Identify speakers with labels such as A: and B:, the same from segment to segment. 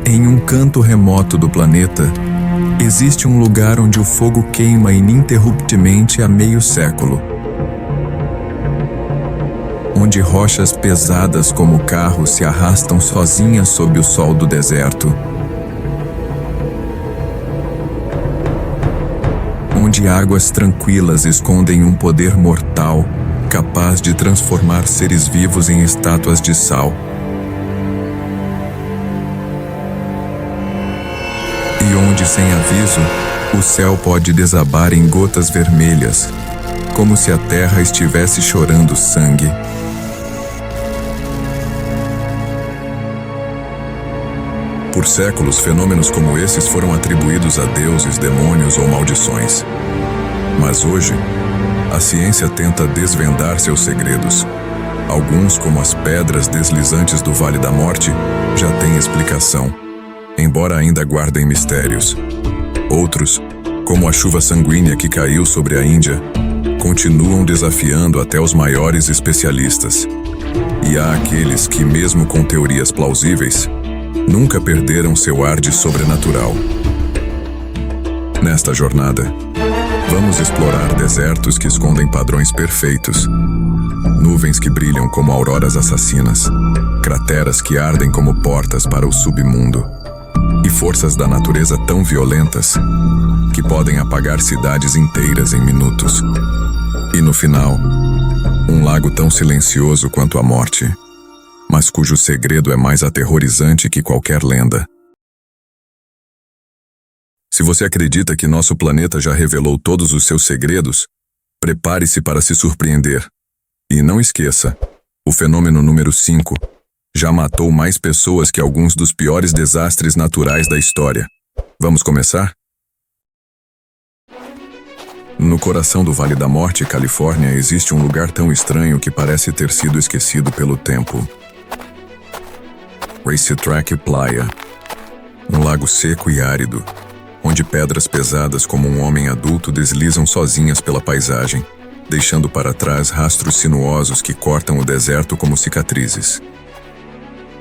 A: Em um canto remoto do planeta, existe um lugar onde o fogo queima ininterruptamente há meio século. Onde rochas pesadas como carros se arrastam sozinhas sob o sol do deserto. Onde águas tranquilas escondem um poder mortal, capaz de transformar seres vivos em estátuas de sal. E onde, sem aviso, o céu pode desabar em gotas vermelhas, como se a terra estivesse chorando sangue. Por séculos, fenômenos como esses foram atribuídos a deuses, demônios ou maldições. Mas hoje, a ciência tenta desvendar seus segredos. Alguns, como as pedras deslizantes do Vale da Morte, já têm explicação, embora ainda guardem mistérios. Outros, como a chuva sanguínea que caiu sobre a Índia, continuam desafiando até os maiores especialistas. E há aqueles que, mesmo com teorias plausíveis, nunca perderam seu ar de sobrenatural. Nesta jornada, vamos explorar desertos que escondem padrões perfeitos, nuvens que brilham como auroras assassinas, crateras que ardem como portas para o submundo, e forças da natureza tão violentas que podem apagar cidades inteiras em minutos. E no final, um lago tão silencioso quanto a morte, mas cujo segredo é mais aterrorizante que qualquer lenda. Se você acredita que nosso planeta já revelou todos os seus segredos, prepare-se para se surpreender. E não esqueça, o fenômeno número 5 já matou mais pessoas que alguns dos piores desastres naturais da história. Vamos começar? No coração do Vale da Morte, Califórnia, existe um lugar tão estranho que parece ter sido esquecido pelo tempo. Racetrack Playa, um lago seco e árido, onde pedras pesadas como um homem adulto deslizam sozinhas pela paisagem, deixando para trás rastros sinuosos que cortam o deserto como cicatrizes.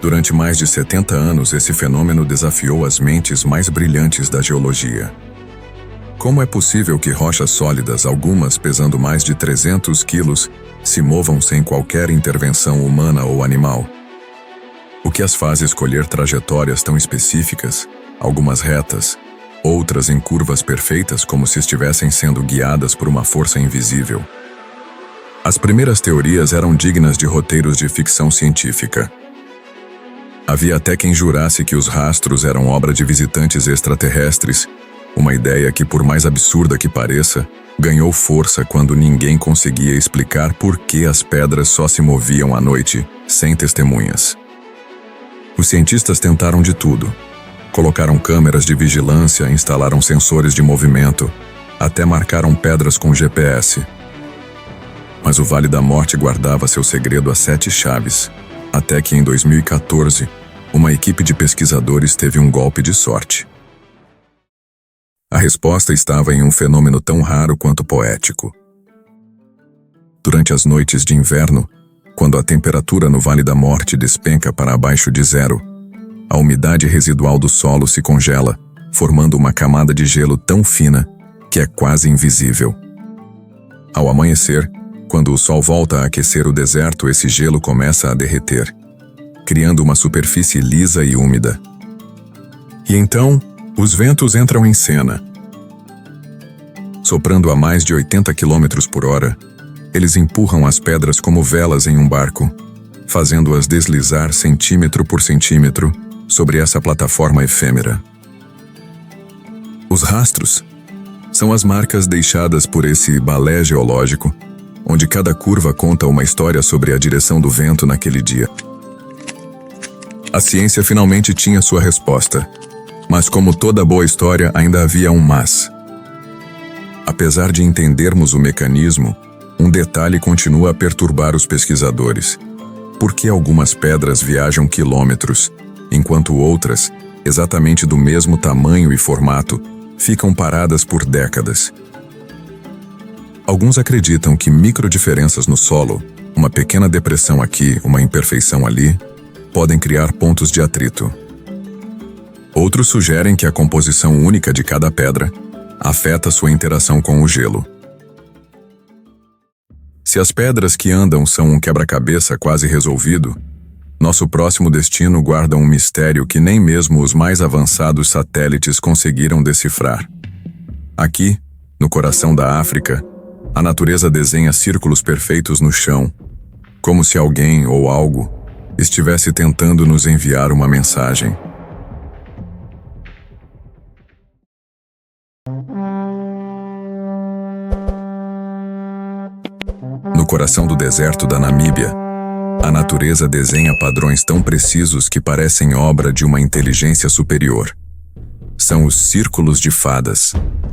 A: Durante mais de 70 anos, esse fenômeno desafiou as mentes mais brilhantes da geologia. Como é possível que rochas sólidas, algumas pesando mais de 300 quilos, se movam sem qualquer intervenção humana ou animal? O que as faz escolher trajetórias tão específicas, algumas retas, outras em curvas perfeitas como se estivessem sendo guiadas por uma força invisível? As primeiras teorias eram dignas de roteiros de ficção científica. Havia até quem jurasse que os rastros eram obra de visitantes extraterrestres, uma ideia que, por mais absurda que pareça, ganhou força quando ninguém conseguia explicar por que as pedras só se moviam à noite, sem testemunhas. Os cientistas tentaram de tudo. Colocaram câmeras de vigilância, instalaram sensores de movimento, até marcaram pedras com GPS. Mas o Vale da Morte guardava seu segredo a 7 chaves, até que em 2014, uma equipe de pesquisadores teve um golpe de sorte. A resposta estava em um fenômeno tão raro quanto poético. Durante as noites de inverno, quando a temperatura no Vale da Morte despenca para abaixo de zero, a umidade residual do solo se congela, formando uma camada de gelo tão fina que é quase invisível. Ao amanhecer, quando o sol volta a aquecer o deserto, esse gelo começa a derreter, criando uma superfície lisa e úmida. E então, os ventos entram em cena. Soprando a mais de 80 km por hora, eles empurram as pedras como velas em um barco, fazendo-as deslizar centímetro por centímetro sobre essa plataforma efêmera. Os rastros são as marcas deixadas por esse balé geológico, onde cada curva conta uma história sobre a direção do vento naquele dia. A ciência finalmente tinha sua resposta, mas como toda boa história, ainda havia um mas. Apesar de entendermos o mecanismo, um detalhe continua a perturbar os pesquisadores. Por que algumas pedras viajam quilômetros, enquanto outras, exatamente do mesmo tamanho e formato, ficam paradas por décadas? Alguns acreditam que microdiferenças no solo, uma pequena depressão aqui, uma imperfeição ali, podem criar pontos de atrito. Outros sugerem que a composição única de cada pedra afeta sua interação com o gelo. Se as pedras que andam são um quebra-cabeça quase resolvido, nosso próximo destino guarda um mistério que nem mesmo os mais avançados satélites conseguiram decifrar. Aqui, no coração da África, a natureza desenha círculos perfeitos no chão, como se alguém ou algo estivesse tentando nos enviar uma mensagem. No coração do deserto da Namíbia, a natureza desenha padrões tão precisos que parecem obra de uma inteligência superior. São os círculos de fadas,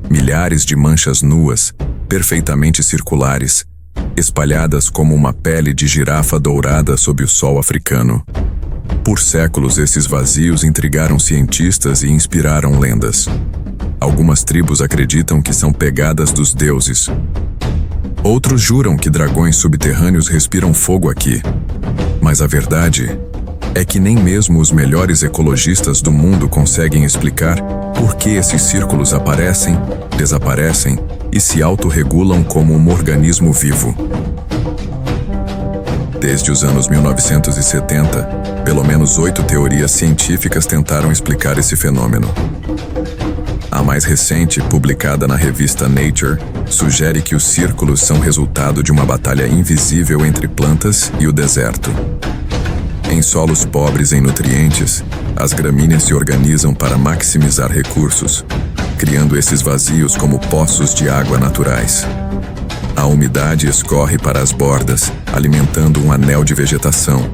A: milhares de manchas nuas, perfeitamente circulares, espalhadas como uma pele de girafa dourada sob o sol africano. Por séculos, esses vazios intrigaram cientistas e inspiraram lendas. Algumas tribos acreditam que são pegadas dos deuses. Outros juram que dragões subterrâneos respiram fogo aqui. Mas a verdade é que nem mesmo os melhores ecologistas do mundo conseguem explicar por que esses círculos aparecem, desaparecem e se autorregulam como um organismo vivo. Desde os anos 1970, pelo menos 8 teorias científicas tentaram explicar esse fenômeno. A mais recente, publicada na revista Nature, sugere que os círculos são resultado de uma batalha invisível entre plantas e o deserto. Em solos pobres em nutrientes, as gramíneas se organizam para maximizar recursos, criando esses vazios como poços de água naturais. A umidade escorre para as bordas, alimentando um anel de vegetação.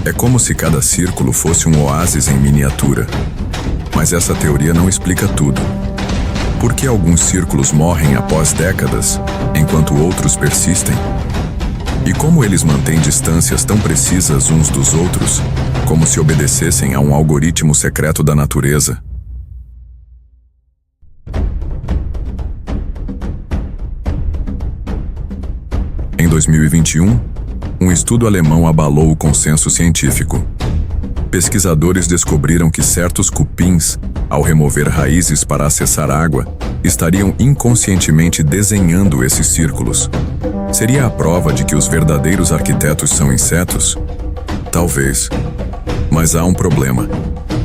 A: É como se cada círculo fosse um oásis em miniatura. Mas essa teoria não explica tudo. Por que alguns círculos morrem após décadas, enquanto outros persistem? E como eles mantêm distâncias tão precisas uns dos outros, como se obedecessem a um algoritmo secreto da natureza? Em 2021, um estudo alemão abalou o consenso científico. Pesquisadores descobriram que certos cupins, ao remover raízes para acessar água, estariam inconscientemente desenhando esses círculos. Seria a prova de que os verdadeiros arquitetos são insetos? Talvez. Mas há um problema.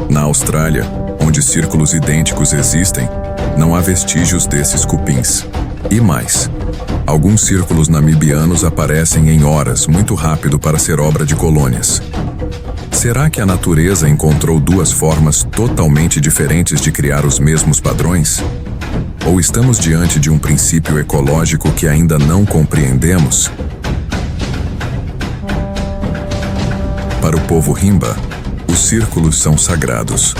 A: Na Austrália, onde círculos idênticos existem, não há vestígios desses cupins. E mais, alguns círculos namibianos aparecem em horas muito rápido para ser obra de colônias. Será que a natureza encontrou duas formas totalmente diferentes de criar os mesmos padrões? Ou estamos diante de um princípio ecológico que ainda não compreendemos? Para o povo Himba, os círculos são sagrados.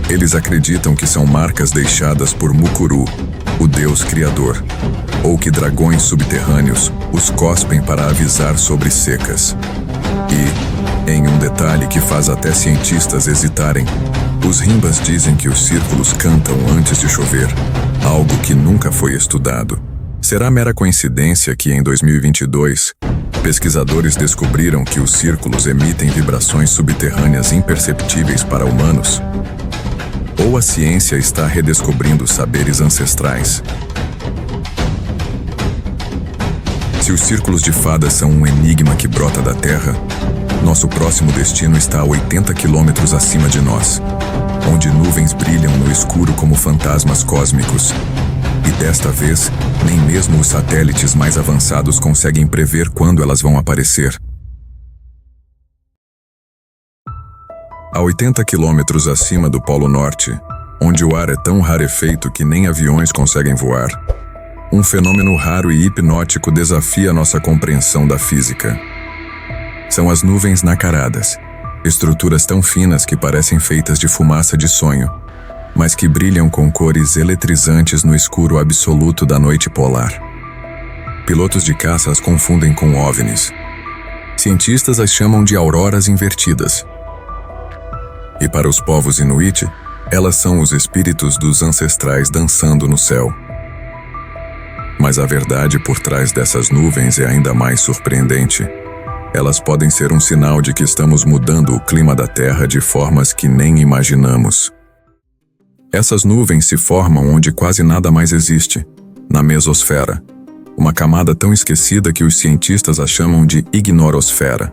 A: Eles acreditam que são marcas deixadas por Mukuru, o deus criador, ou que dragões subterrâneos os cospem para avisar sobre secas. E, em um detalhe que faz até cientistas hesitarem, os Himbas dizem que os círculos cantam antes de chover, algo que nunca foi estudado. Será mera coincidência que, em 2022, pesquisadores descobriram que os círculos emitem vibrações subterrâneas imperceptíveis para humanos? Ou a ciência está redescobrindo saberes ancestrais? Se os círculos de fadas são um enigma que brota da Terra, nosso próximo destino está a 80 quilômetros acima de nós, onde nuvens brilham no escuro como fantasmas cósmicos. E desta vez, nem mesmo os satélites mais avançados conseguem prever quando elas vão aparecer. A 80 quilômetros acima do Polo Norte, onde o ar é tão rarefeito que nem aviões conseguem voar, um fenômeno raro e hipnótico desafia nossa compreensão da física. São as nuvens nacaradas, estruturas tão finas que parecem feitas de fumaça de sonho, mas que brilham com cores eletrizantes no escuro absoluto da noite polar. Pilotos de caça as confundem com OVNIs. Cientistas as chamam de auroras invertidas. E para os povos Inuit, elas são os espíritos dos ancestrais dançando no céu. Mas a verdade por trás dessas nuvens é ainda mais surpreendente. Elas podem ser um sinal de que estamos mudando o clima da Terra de formas que nem imaginamos. Essas nuvens se formam onde quase nada mais existe, na mesosfera, uma camada tão esquecida que os cientistas a chamam de ignorosfera.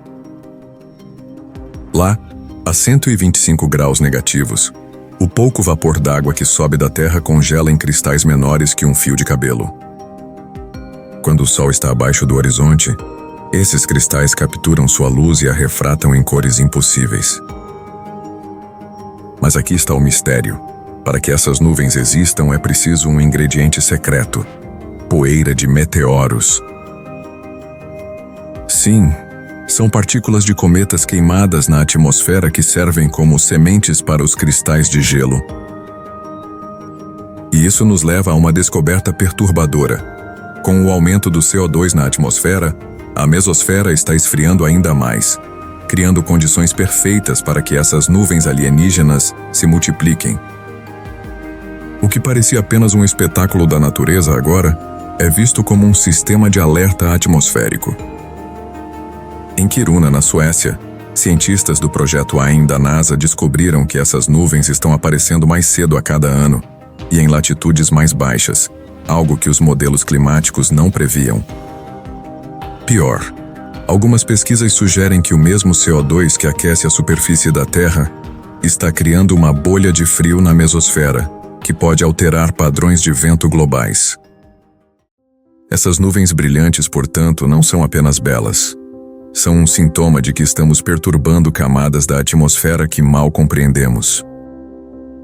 A: Lá, a 125 graus negativos, o pouco vapor d'água que sobe da Terra congela em cristais menores que um fio de cabelo. Quando o Sol está abaixo do horizonte, esses cristais capturam sua luz e a refratam em cores impossíveis. Mas aqui está o mistério. Para que essas nuvens existam é preciso um ingrediente secreto: poeira de meteoros. Sim, são partículas de cometas queimadas na atmosfera que servem como sementes para os cristais de gelo. E isso nos leva a uma descoberta perturbadora. Com o aumento do CO2 na atmosfera, a mesosfera está esfriando ainda mais, criando condições perfeitas para que essas nuvens alienígenas se multipliquem. O que parecia apenas um espetáculo da natureza agora é visto como um sistema de alerta atmosférico. Em Kiruna, na Suécia, cientistas do projeto AIM da NASA descobriram que essas nuvens estão aparecendo mais cedo a cada ano e em latitudes mais baixas, algo que os modelos climáticos não previam. Pior, algumas pesquisas sugerem que o mesmo CO2 que aquece a superfície da Terra está criando uma bolha de frio na mesosfera, que pode alterar padrões de vento globais. Essas nuvens brilhantes, portanto, não são apenas belas. São um sintoma de que estamos perturbando camadas da atmosfera que mal compreendemos.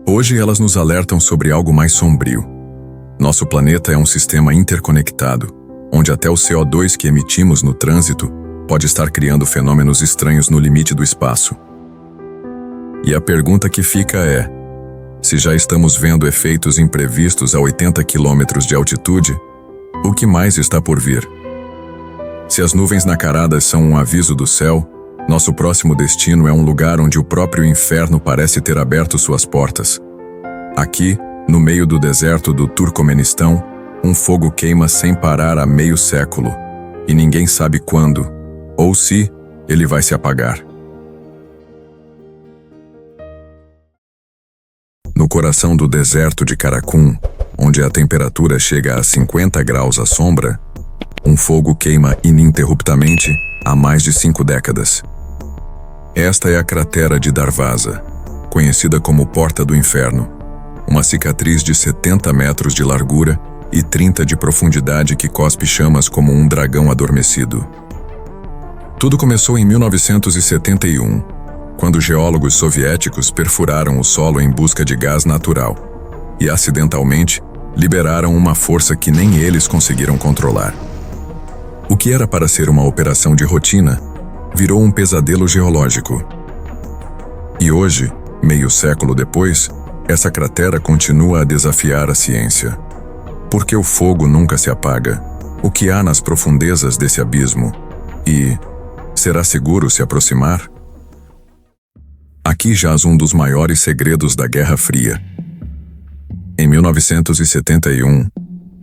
A: Hoje elas nos alertam sobre algo mais sombrio. Nosso planeta é um sistema interconectado, onde até o CO2 que emitimos no trânsito pode estar criando fenômenos estranhos no limite do espaço. E a pergunta que fica é: se já estamos vendo efeitos imprevistos a 80 quilômetros de altitude, o que mais está por vir? Se as nuvens nacaradas são um aviso do céu, nosso próximo destino é um lugar onde o próprio inferno parece ter aberto suas portas. Aqui, no meio do deserto do Turcomenistão, um fogo queima sem parar há meio século, e ninguém sabe quando, ou se, ele vai se apagar. No coração do deserto de Karakum, onde a temperatura chega a 50 graus à sombra, um fogo queima ininterruptamente há mais de 5 décadas. Esta é a cratera de Darvaza, conhecida como Porta do Inferno, uma cicatriz de 70 metros de largura e 30 de profundidade que cospe chamas como um dragão adormecido. Tudo começou em 1971, quando geólogos soviéticos perfuraram o solo em busca de gás natural e, acidentalmente, liberaram uma força que nem eles conseguiram controlar. O que era para ser uma operação de rotina, virou um pesadelo geológico. E hoje, meio século depois, essa cratera continua a desafiar a ciência. Porque o fogo nunca se apaga? O que há nas profundezas desse abismo? E será seguro se aproximar? Aqui jaz um dos maiores segredos da Guerra Fria. Em 1971,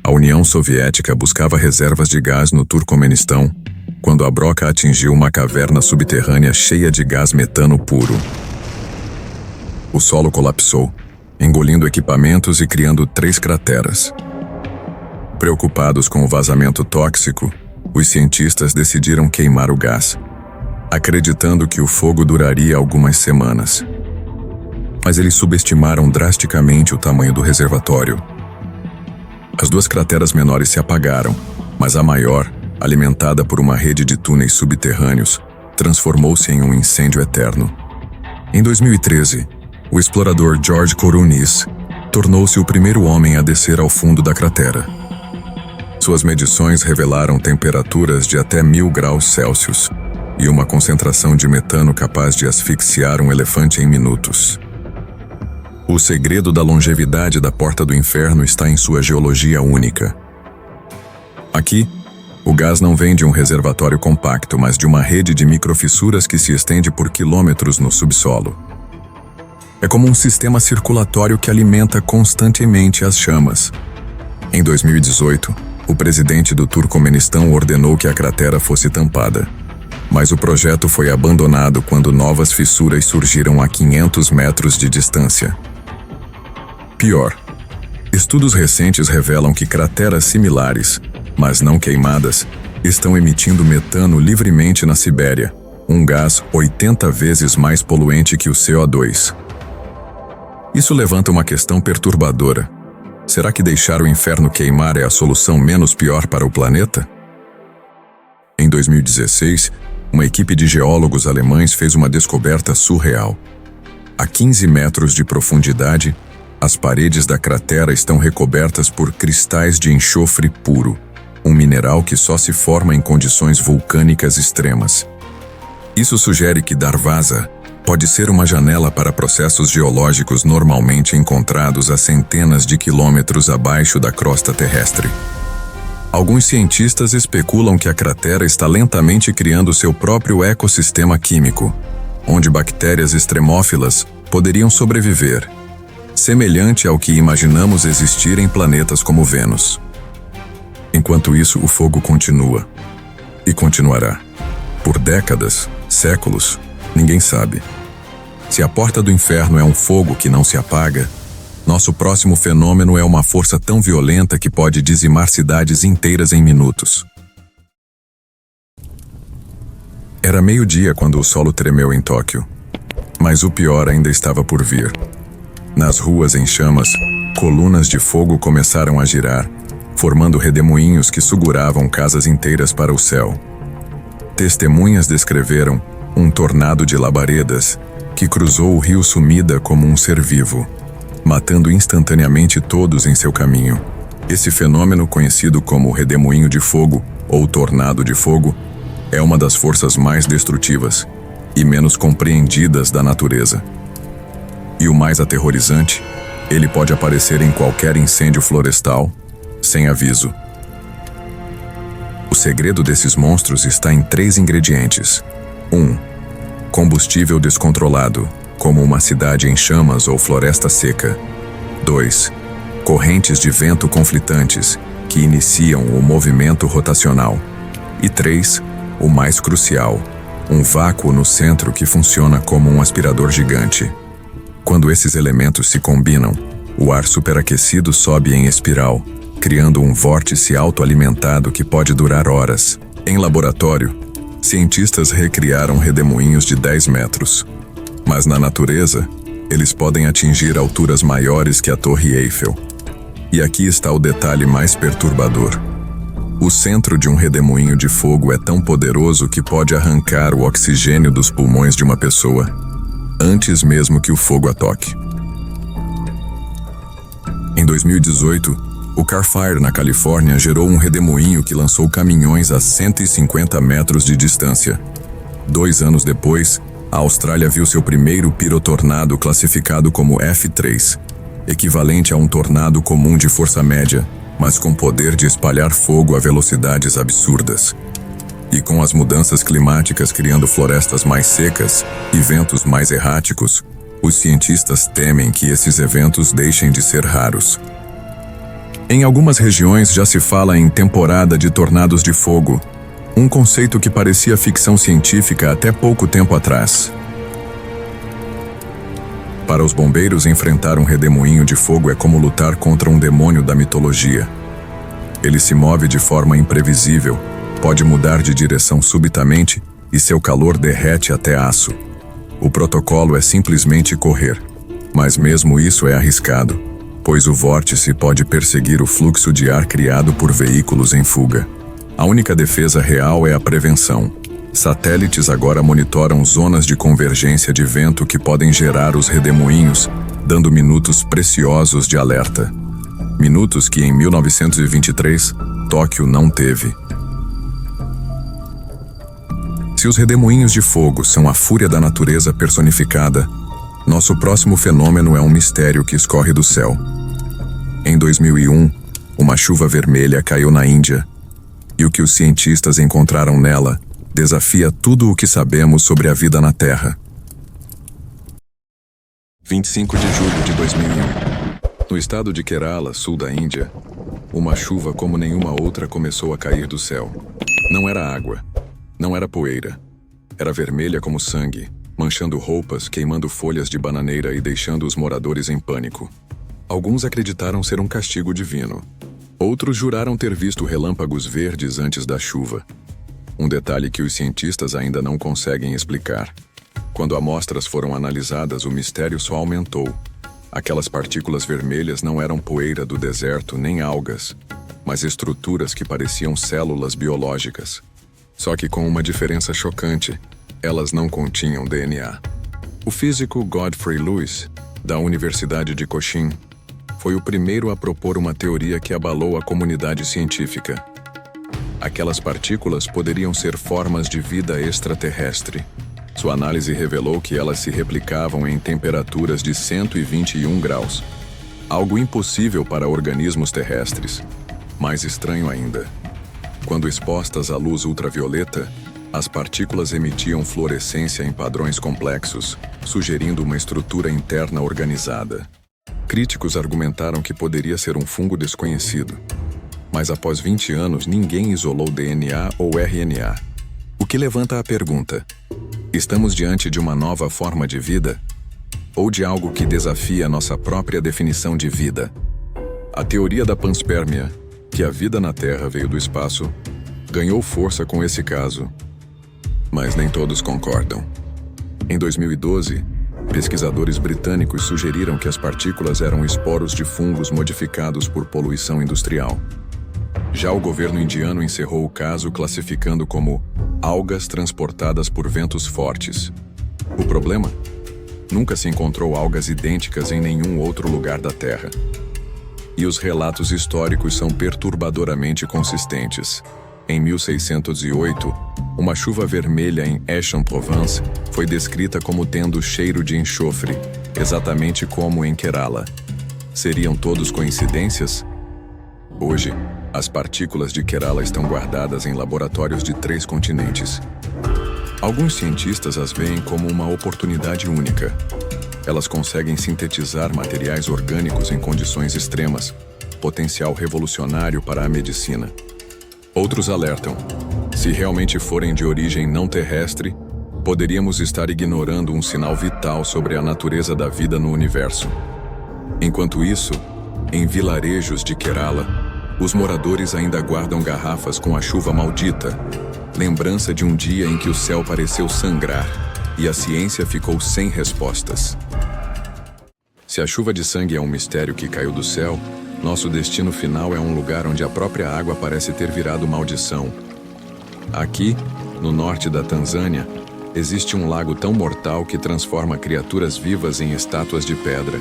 A: a União Soviética buscava reservas de gás no Turcomenistão, quando a broca atingiu uma caverna subterrânea cheia de gás metano puro. O solo colapsou, engolindo equipamentos e criando 3 crateras. Preocupados com o vazamento tóxico, os cientistas decidiram queimar o gás, acreditando que o fogo duraria algumas semanas. Mas eles subestimaram drasticamente o tamanho do reservatório. As 2 crateras menores se apagaram, mas a maior, alimentada por uma rede de túneis subterrâneos, transformou-se em um incêndio eterno. Em 2013, o explorador George Kourounis tornou-se o primeiro homem a descer ao fundo da cratera. Suas medições revelaram temperaturas de até 1000 graus Celsius e uma concentração de metano capaz de asfixiar um elefante em minutos. O segredo da longevidade da Porta do Inferno está em sua geologia única. Aqui, o gás não vem de um reservatório compacto, mas de uma rede de microfissuras que se estende por quilômetros no subsolo. É como um sistema circulatório que alimenta constantemente as chamas. Em 2018, o presidente do Turcomenistão ordenou que a cratera fosse tampada. Mas o projeto foi abandonado quando novas fissuras surgiram a 500 metros de distância. Pior, estudos recentes revelam que crateras similares, mas não queimadas, estão emitindo metano livremente na Sibéria, um gás 80 vezes mais poluente que o CO2. Isso levanta uma questão perturbadora. Será que deixar o inferno queimar é a solução menos pior para o planeta? Em 2016, uma equipe de geólogos alemães fez uma descoberta surreal. A 15 metros de profundidade, as paredes da cratera estão recobertas por cristais de enxofre puro, um mineral que só se forma em condições vulcânicas extremas. Isso sugere que Darvaza pode ser uma janela para processos geológicos normalmente encontrados a centenas de quilômetros abaixo da crosta terrestre. Alguns cientistas especulam que a cratera está lentamente criando seu próprio ecossistema químico, onde bactérias extremófilas poderiam sobreviver, semelhante ao que imaginamos existir em planetas como Vênus. Enquanto isso, o fogo continua. E continuará. Por décadas, séculos, ninguém sabe. Se a porta do inferno é um fogo que não se apaga, nosso próximo fenômeno é uma força tão violenta que pode dizimar cidades inteiras em minutos. Era meio-dia quando o solo tremeu em Tóquio. Mas o pior ainda estava por vir. Nas ruas em chamas, colunas de fogo começaram a girar, formando redemoinhos que seguravam casas inteiras para o céu. Testemunhas descreveram um tornado de labaredas que cruzou o rio Sumida como um ser vivo, matando instantaneamente todos em seu caminho. Esse fenômeno, conhecido como redemoinho de fogo ou tornado de fogo, é uma das forças mais destrutivas e menos compreendidas da natureza. E o mais aterrorizante, ele pode aparecer em qualquer incêndio florestal, sem aviso. O segredo desses monstros está em 3 ingredientes. 1. Combustível descontrolado, como uma cidade em chamas ou floresta seca. 2. Correntes de vento conflitantes, que iniciam o movimento rotacional. E 3. O mais crucial, um vácuo no centro que funciona como um aspirador gigante. Quando esses elementos se combinam, o ar superaquecido sobe em espiral, criando um vórtice autoalimentado que pode durar horas. Em laboratório, cientistas recriaram redemoinhos de 10 metros. Mas na natureza, eles podem atingir alturas maiores que a Torre Eiffel. E aqui está o detalhe mais perturbador. O centro de um redemoinho de fogo é tão poderoso que pode arrancar o oxigênio dos pulmões de uma pessoa, antes mesmo que o fogo a toque. Em 2018, o Car Fire, na Califórnia, gerou um redemoinho que lançou caminhões a 150 metros de distância. 2 anos depois, a Austrália viu seu primeiro pirotornado classificado como F3, equivalente a um tornado comum de força média, mas com poder de espalhar fogo a velocidades absurdas. E com as mudanças climáticas criando florestas mais secas e ventos mais erráticos, os cientistas temem que esses eventos deixem de ser raros. Em algumas regiões já se fala em temporada de tornados de fogo, um conceito que parecia ficção científica até pouco tempo atrás. Para os bombeiros, enfrentar um redemoinho de fogo é como lutar contra um demônio da mitologia. Ele se move de forma imprevisível, pode mudar de direção subitamente e seu calor derrete até aço. O protocolo é simplesmente correr, mas mesmo isso é arriscado, pois o vórtice pode perseguir o fluxo de ar criado por veículos em fuga. A única defesa real é a prevenção. Satélites agora monitoram zonas de convergência de vento que podem gerar os redemoinhos, dando minutos preciosos de alerta. Minutos que em 1923, Tóquio não teve. Se os redemoinhos de fogo são a fúria da natureza personificada, nosso próximo fenômeno é um mistério que escorre do céu. Em 2001, uma chuva vermelha caiu na Índia, e o que os cientistas encontraram nela desafia tudo o que sabemos sobre a vida na Terra. 25 de julho de 2001. No estado de Kerala, sul da Índia, uma chuva como nenhuma outra começou a cair do céu. Não era água, não era poeira. Era vermelha como sangue, manchando roupas, queimando folhas de bananeira e deixando os moradores em pânico. Alguns acreditaram ser um castigo divino. Outros juraram ter visto relâmpagos verdes antes da chuva. Um detalhe que os cientistas ainda não conseguem explicar. Quando amostras foram analisadas, o mistério só aumentou. Aquelas partículas vermelhas não eram poeira do deserto nem algas, mas estruturas que pareciam células biológicas. Só que com uma diferença chocante, elas não continham DNA. O físico Godfrey Lewis, da Universidade de Cochin, foi o primeiro a propor uma teoria que abalou a comunidade científica. Aquelas partículas poderiam ser formas de vida extraterrestre. Sua análise revelou que elas se replicavam em temperaturas de 121 graus, algo impossível para organismos terrestres. Mais estranho ainda, quando expostas à luz ultravioleta, as partículas emitiam fluorescência em padrões complexos, sugerindo uma estrutura interna organizada. Críticos argumentaram que poderia ser um fungo desconhecido, mas após 20 anos ninguém isolou DNA ou RNA. O que levanta a pergunta: estamos diante de uma nova forma de vida? Ou de algo que desafia nossa própria definição de vida? A teoria da panspermia, que a vida na Terra veio do espaço, ganhou força com esse caso. Mas nem todos concordam. Em 2012, pesquisadores britânicos sugeriram que as partículas eram esporos de fungos modificados por poluição industrial. Já o governo indiano encerrou o caso classificando como algas transportadas por ventos fortes. O problema? Nunca se encontrou algas idênticas em nenhum outro lugar da Terra. E os relatos históricos são perturbadoramente consistentes. Em 1608, uma chuva vermelha em Aix-en-Provence foi descrita como tendo cheiro de enxofre, exatamente como em Kerala. Seriam todos coincidências? Hoje, as partículas de Kerala estão guardadas em laboratórios de 3 continentes. Alguns cientistas as veem como uma oportunidade única. Elas conseguem sintetizar materiais orgânicos em condições extremas, potencial revolucionário para a medicina. Outros alertam: se realmente forem de origem não terrestre, poderíamos estar ignorando um sinal vital sobre a natureza da vida no universo. Enquanto isso, em vilarejos de Kerala, os moradores ainda guardam garrafas com a chuva maldita, lembrança de um dia em que o céu pareceu sangrar e a ciência ficou sem respostas. Se a chuva de sangue é um mistério que caiu do céu, nosso destino final é um lugar onde a própria água parece ter virado maldição. Aqui, no norte da Tanzânia, existe um lago tão mortal que transforma criaturas vivas em estátuas de pedra.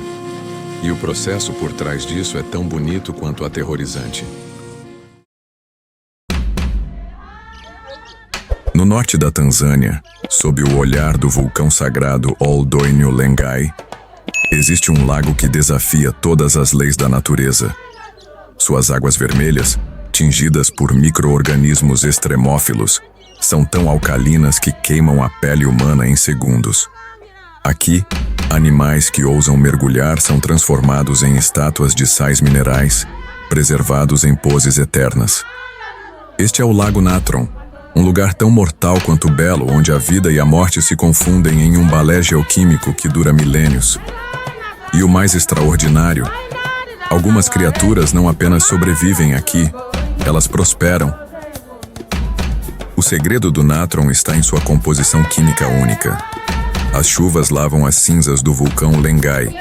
A: E o processo por trás disso é tão bonito quanto aterrorizante. No norte da Tanzânia, sob o olhar do vulcão sagrado Ol-Doinyo Lengai, existe um lago que desafia todas as leis da natureza. Suas águas vermelhas, tingidas por micro-organismos extremófilos, são tão alcalinas que queimam a pele humana em segundos. Aqui, animais que ousam mergulhar são transformados em estátuas de sais minerais, preservados em poses eternas. Este é o Lago Natron, um lugar tão mortal quanto belo, onde a vida e a morte se confundem em um balé geoquímico que dura milênios. E o mais extraordinário, algumas criaturas não apenas sobrevivem aqui, elas prosperam. O segredo do Natron está em sua composição química única. As chuvas lavam as cinzas do vulcão Lengai,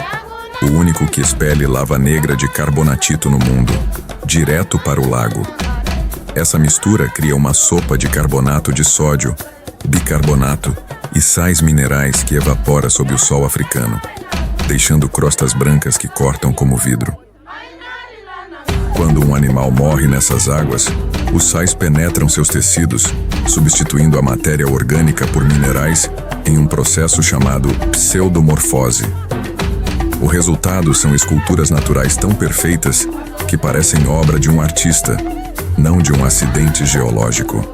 A: o único que expele lava negra de carbonatito no mundo, direto para o lago. Essa mistura cria uma sopa de carbonato de sódio, bicarbonato e sais minerais que evapora sob o sol africano, deixando crostas brancas que cortam como vidro. Quando um animal morre nessas águas, os sais penetram seus tecidos, substituindo a matéria orgânica por minerais em um processo chamado pseudomorfose. O resultado são esculturas naturais tão perfeitas que parecem obra de um artista, não de um acidente geológico.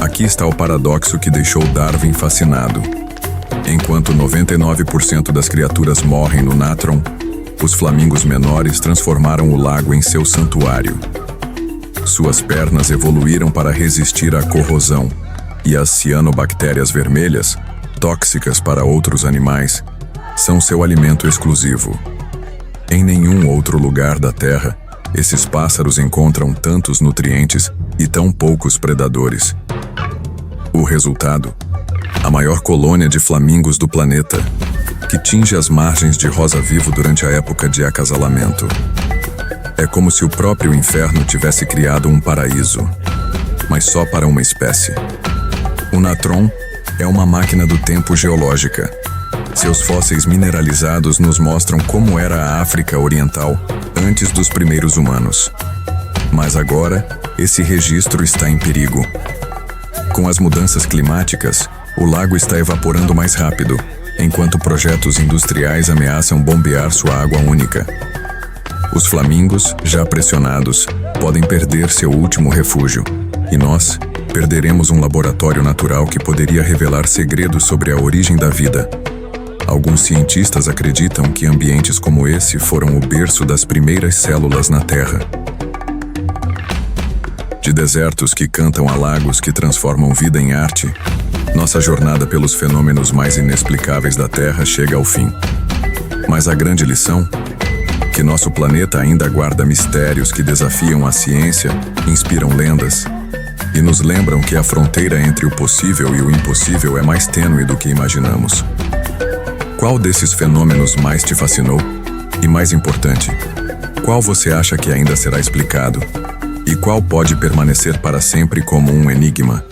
A: Aqui está o paradoxo que deixou Darwin fascinado. Enquanto 99% das criaturas morrem no Natron, os flamingos menores transformaram o lago em seu santuário. Suas pernas evoluíram para resistir à corrosão, e as cianobactérias vermelhas, tóxicas para outros animais, são seu alimento exclusivo. Em nenhum outro lugar da Terra, esses pássaros encontram tantos nutrientes e tão poucos predadores. O resultado? A maior colônia de flamingos do planeta, que tinge as margens de Rosa Vivo durante a época de acasalamento. É como se o próprio inferno tivesse criado um paraíso, mas só para uma espécie. O natron é uma máquina do tempo geológica. Seus fósseis mineralizados nos mostram como era a África Oriental antes dos primeiros humanos. Mas agora, esse registro está em perigo. Com as mudanças climáticas, o lago está evaporando mais rápido, enquanto projetos industriais ameaçam bombear sua água única. Os flamingos, já pressionados, podem perder seu último refúgio, e nós perderemos um laboratório natural que poderia revelar segredos sobre a origem da vida. Alguns cientistas acreditam que ambientes como esse foram o berço das primeiras células na Terra. De desertos que cantam a lagos que transformam vida em arte, nossa jornada pelos fenômenos mais inexplicáveis da Terra chega ao fim. Mas a grande lição? Que nosso planeta ainda guarda mistérios que desafiam a ciência, inspiram lendas e nos lembram que a fronteira entre o possível e o impossível é mais tênue do que imaginamos. Qual desses fenômenos mais te fascinou? E mais importante, qual você acha que ainda será explicado? E qual pode permanecer para sempre como um enigma?